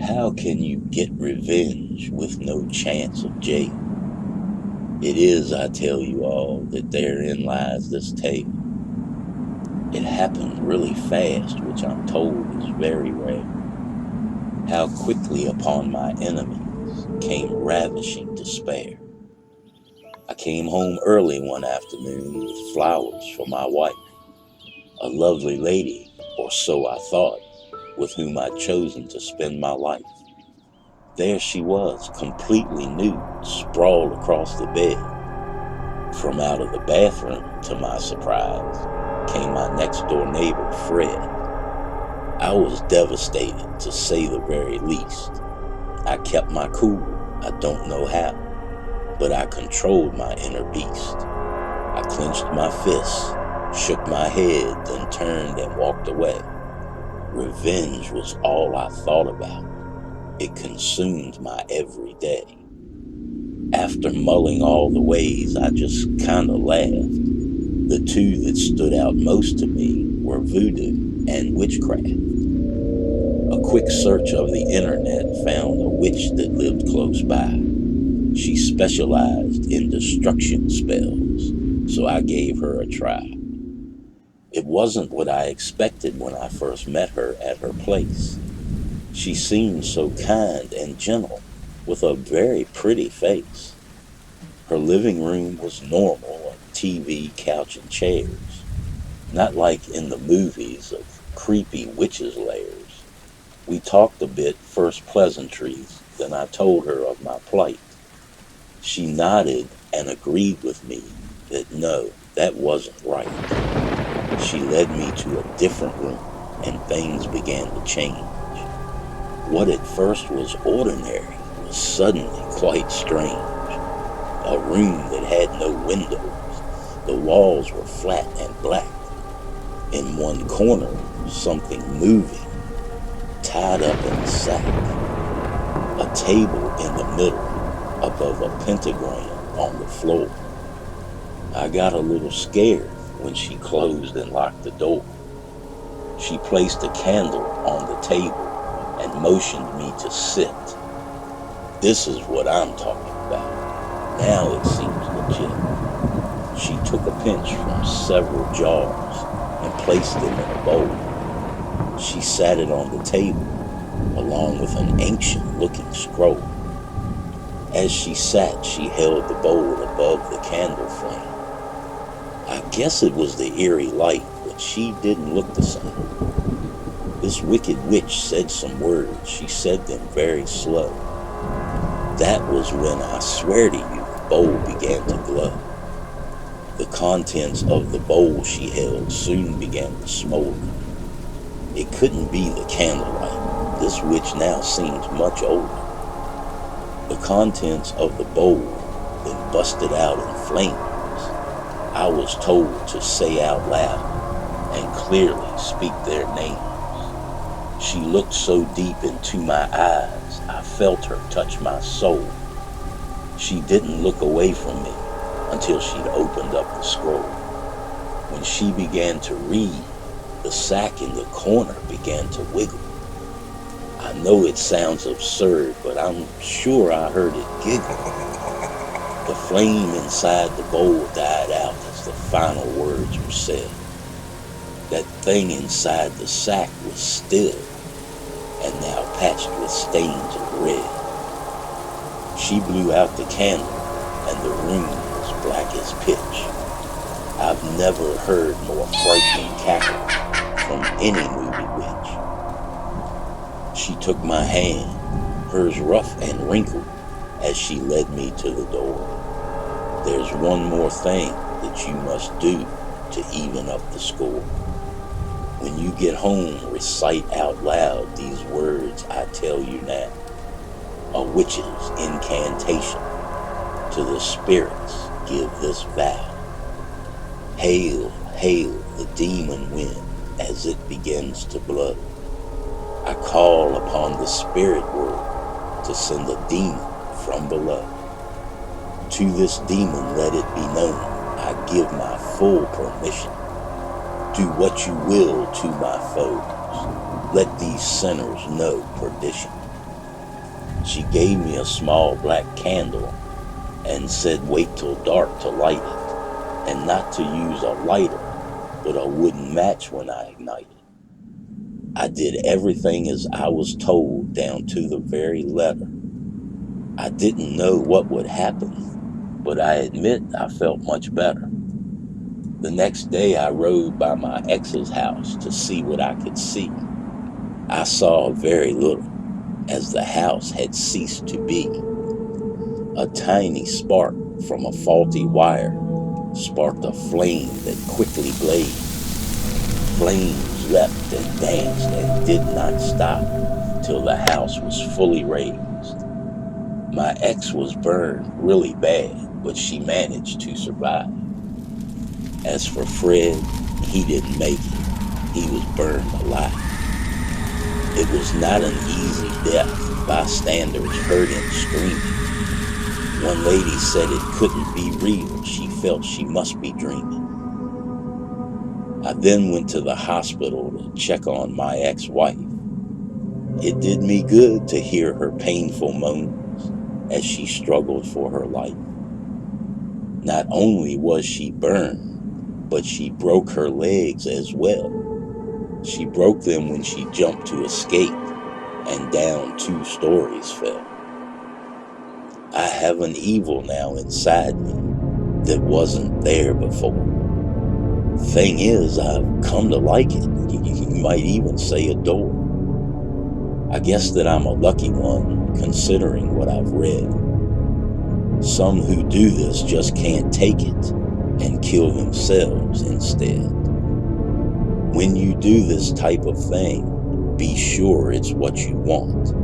How can you get revenge with no chance of jail? It is, I tell you all, that therein lies this tale. It happened really fast, which I'm told is very rare. How quickly upon my enemies came ravishing despair. I came home early one afternoon with flowers for my wife, a lovely lady, or so I thought, with whom I'd chosen to spend my life. There she was, completely nude, sprawled across the bed. From out of the bathroom, to my surprise, came my next door neighbor, Fred. I was devastated, to say the very least. I kept my cool, I don't know how, but I controlled my inner beast. I clenched my fists, shook my head, then turned and walked away. Revenge was all I thought about. It consumed my every day. After mulling all the ways, I just kinda laughed. The two that stood out most to me were voodoo and witchcraft. A quick search of the internet found a witch that lived close by. She specialized in destruction spells, so I gave her a try. It wasn't what I expected when I first met her at her place. She seemed so kind and gentle, with a very pretty face. Her living room was normal, a TV, couch, and chairs. Not like in the movies of creepy witches' lairs. We talked a bit, first pleasantries, then I told her of my plight. She nodded and agreed with me that no, that wasn't right. She led me to a different room, and things began to change. What at first was ordinary was suddenly quite strange. A room that had no windows. The walls were flat and black. In one corner, something moving, tied up in a sack. A table in the middle, above a pentagram on the floor. I got a little scared when she closed and locked the door. She placed a candle on the table and motioned me to sit. This is what I'm talking about. Now it seems legit. She took a pinch from several jars and placed them in a bowl. She sat it on the table, along with an ancient-looking scroll. As she sat, she held the bowl above the candle flame. I guess it was the eerie light, but she didn't look the same. This wicked witch said some words. She said them very slow. That was when, I swear to you, the bowl began to glow. The contents of the bowl she held soon began to smolder. It couldn't be the candlelight. This witch now seemed much older. The contents of the bowl then busted out in flames. I was told to say out loud and clearly speak their names. She looked so deep into my eyes, I felt her touch my soul. She didn't look away from me until she'd opened up the scroll. When she began to read, the sack in the corner began to wiggle. I know it sounds absurd, but I'm sure I heard it giggle. The flame inside the bowl died out as the final words were said. That thing inside the sack was still, and now patched with stains of red. She blew out the candle, and the room was black as pitch. I've never heard more frightening cackle from any movie witch. She took my hand, hers rough and wrinkled, as she led me to the door. There's one more thing that you must do to even up the score. When you get home, recite out loud these words I tell you now. A witch's incantation. To the spirits give this vow. Hail, hail the demon wind as it begins to blow. I call upon the spirit world to send a demon from below. To this demon let it be known, I give my full permission. Do what you will to my foes. Let these sinners know perdition. She gave me a small black candle and said wait till dark to light it, and not to use a lighter, but a wooden match when I ignited. I did everything as I was told down to the very letter. I didn't know what would happen, but I admit I felt much better. The next day I rode by my ex's house to see what I could see. I saw very little, as the house had ceased to be. A tiny spark from a faulty wire sparked a flame that quickly blazed. Flames leapt and danced and did not stop till the house was fully raised. My ex was burned really bad, but she managed to survive. As for Fred, he didn't make it. He was burned alive. It was not an easy death. Bystanders heard him screaming. One lady said it couldn't be real. She felt she must be dreaming. I then went to the hospital to check on my ex-wife. It did me good to hear her painful moans as she struggled for her life. Not only was she burned, but she broke her legs as well. She broke them when she jumped to escape, and down 2 stories fell. I have an evil now inside me that wasn't there before. Thing is, I've come to like it. You might even say adore. I guess that I'm a lucky one, considering what I've read. Some who do this just can't take it and kill themselves instead. When you do this type of thing, be sure it's what you want.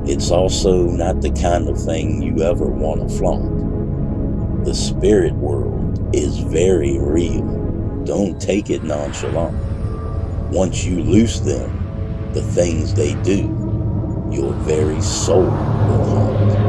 It's also not the kind of thing you ever want to flaunt. The spirit world is very real. Don't take it nonchalant. Once you loose them, the things they do, your very soul will haunt.